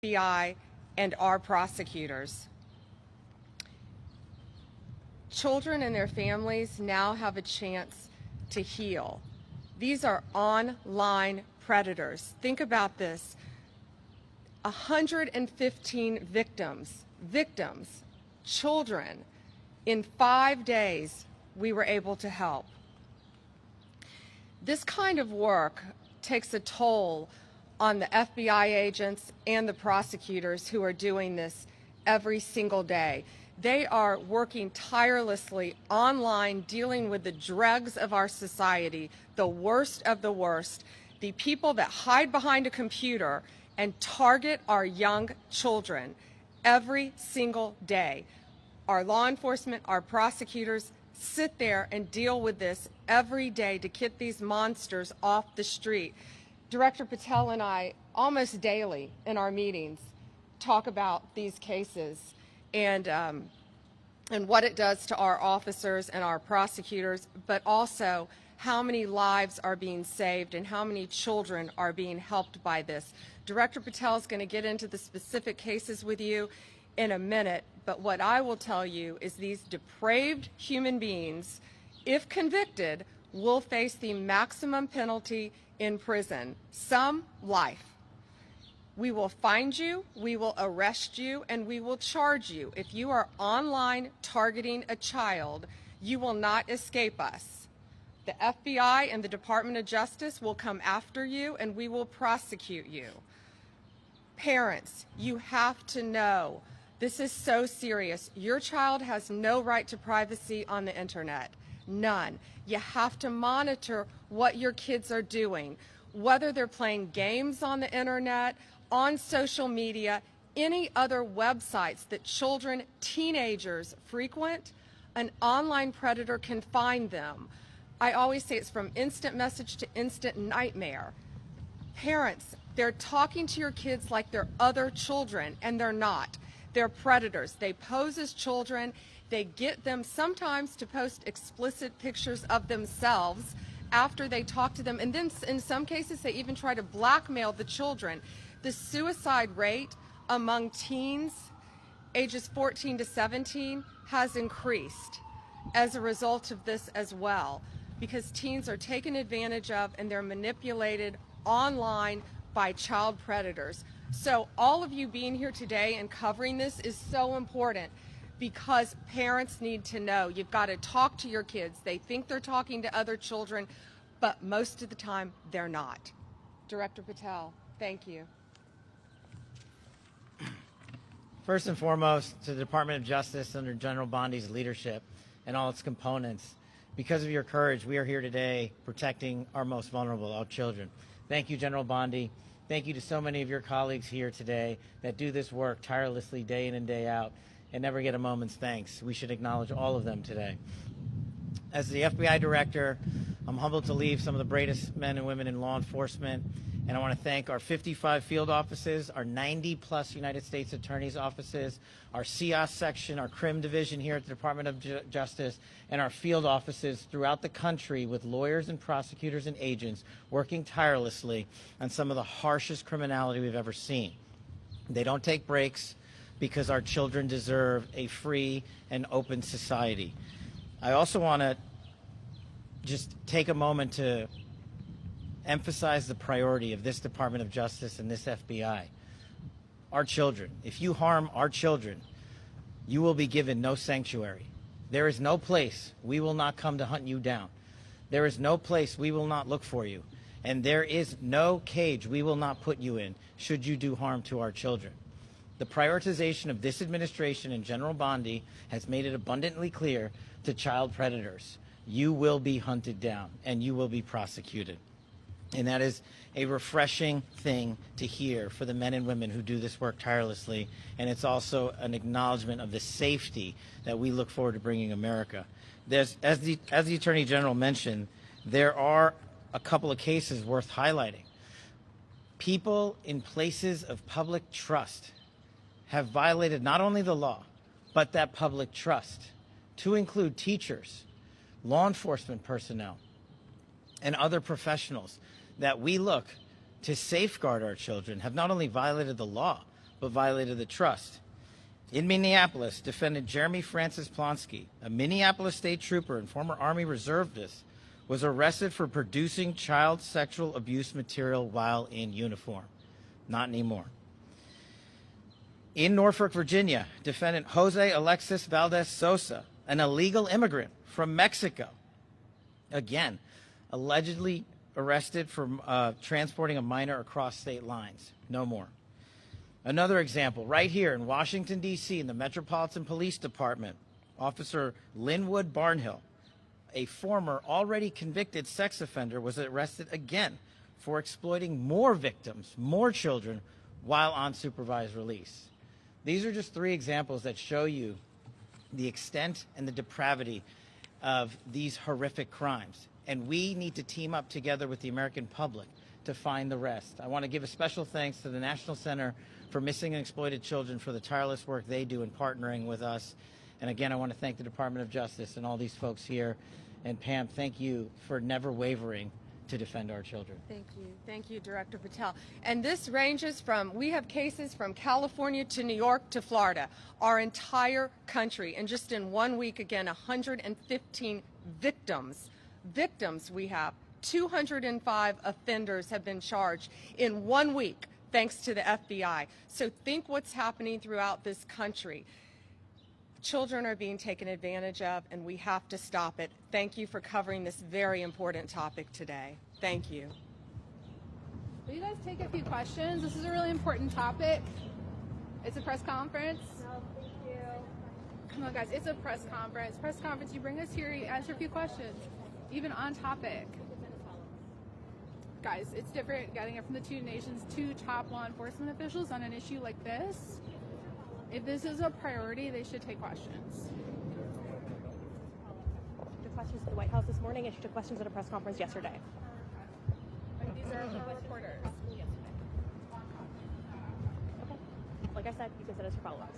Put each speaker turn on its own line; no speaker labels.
FBI and our prosecutors. Children and their families now have a chance to heal. These are online predators. Think about this. 115 victims, children. In 5 days, we were able to help. This kind of work takes a toll on the FBI agents and the prosecutors who are doing this every single day. They are working tirelessly online, dealing with the dregs of our society, the worst of the worst, the people that hide behind a computer and target our young children every single day. Our law enforcement, our prosecutors sit there and deal with this every day to get these monsters off the street. Director Patel and I, almost daily in our meetings, talk about these cases and what it does to our officers and our prosecutors, but also how many lives are being saved and how many children are being helped by this. Director Patel is going to get into the specific cases with you in a minute, but what I will tell you is these depraved human beings, if convicted, will face the maximum penalty in prison, some life. We will find you, we will arrest you, and we will charge you. If you are online targeting a child, you will not escape us. The FBI and the Department of Justice will come after you, and we will prosecute you. Parents, you have to know this is so serious. Your child has no right to privacy on the internet. None. You have to monitor what your kids are doing, whether they're playing games on the internet, on social media, any other websites that children, teenagers frequent, an online predator can find them. I always say it's from instant message to instant nightmare. Parents, they're talking to your kids like they're other children, and they're not. They're predators. They pose as children. They get them sometimes to post explicit pictures of themselves after they talk to them, and then in some cases they even try to blackmail the children. The suicide rate among teens ages 14 to 17 has increased as a result of this as well, because teens are taken advantage of and they're manipulated online by child predators. So all of you being here today and covering this is so important, because parents need to know. You've got to talk to your kids. They think they're talking to other children, but most of the time they're not. Director Patel, thank you.
First and foremost, to the Department of Justice under General Bondi's leadership and all its components, because of your courage, we are here today protecting our most vulnerable, our children. Thank you, General Bondi. Thank you to so many of your colleagues here today that do this work tirelessly day in and day out and never get a moment's thanks. We should acknowledge all of them today. As the FBI director, I'm humbled to lead some of the bravest men and women in law enforcement, and I want to thank our 55 field offices, our 90-plus United States Attorney's offices, our CIOS section, our CRIM division here at the Department of Justice, and our field offices throughout the country with lawyers and prosecutors and agents working tirelessly on some of the harshest criminality we've ever seen. They don't take breaks because our children deserve a free and open society. I also want to just take a moment to emphasize the priority of this Department of Justice and this FBI. Our children. If you harm our children, you will be given no sanctuary. There is no place we will not come to hunt you down. There is no place we will not look for you. And there is no cage we will not put you in should you do harm to our children. The prioritization of this administration and General Bondi has made it abundantly clear to child predators: you will be hunted down and you will be prosecuted. And that is a refreshing thing to hear for the men and women who do this work tirelessly. And it's also an acknowledgement of the safety that we look forward to bringing America. As the Attorney General mentioned, there are a couple of cases worth highlighting. People in places of public trust have violated not only the law, but that public trust, to include teachers, law enforcement personnel, and other professionals that we look to safeguard our children, have not only violated the law, but violated the trust. In Minneapolis, defendant Jeremy Francis Plonsky, a Minneapolis state trooper and former Army reservist, was arrested for producing child sexual abuse material while in uniform. Not anymore. In Norfolk, Virginia, defendant Jose Alexis Valdez Sosa, an illegal immigrant from Mexico, again, allegedly arrested for transporting a minor across state lines. No more. Another example, right here in Washington, D.C., in the Metropolitan Police Department, Officer Linwood Barnhill, a former already convicted sex offender, was arrested again for exploiting more victims, more children, while on supervised release. These are just 3 examples that show you the extent and the depravity of these horrific crimes. And we need to team up together with the American public to find the rest. I want to give a special thanks to the National Center for Missing and Exploited Children for the tireless work they do in partnering with us. And again, I want to thank the Department of Justice and all these folks here. And Pam, thank you for never wavering to defend our children.
Thank you. Thank you, Director Patel. And this ranges from, we have cases from California to New York to Florida, our entire country. And just in 1 week, again, 115 victims. Victims we have. 205 offenders have been charged in 1 week, thanks to the FBI. So think what's happening throughout this country. Children are being taken advantage of, and we have to stop it. Thank you for covering this very important topic today. Thank you.
Will you guys take a few questions? This is a really important topic. It's a press conference.
No, thank you.
Come on, guys. It's a press conference. Press conference, you bring us here, you answer a few questions, even on topic. Guys, it's different getting it from the two nations, 2 top law enforcement officials on an issue like this. If this is a priority, they should take questions.
Took questions at the White House this morning, and she took questions at a press conference yesterday.
These are reporters.
Okay. Like I said, you can send us your follow-ups.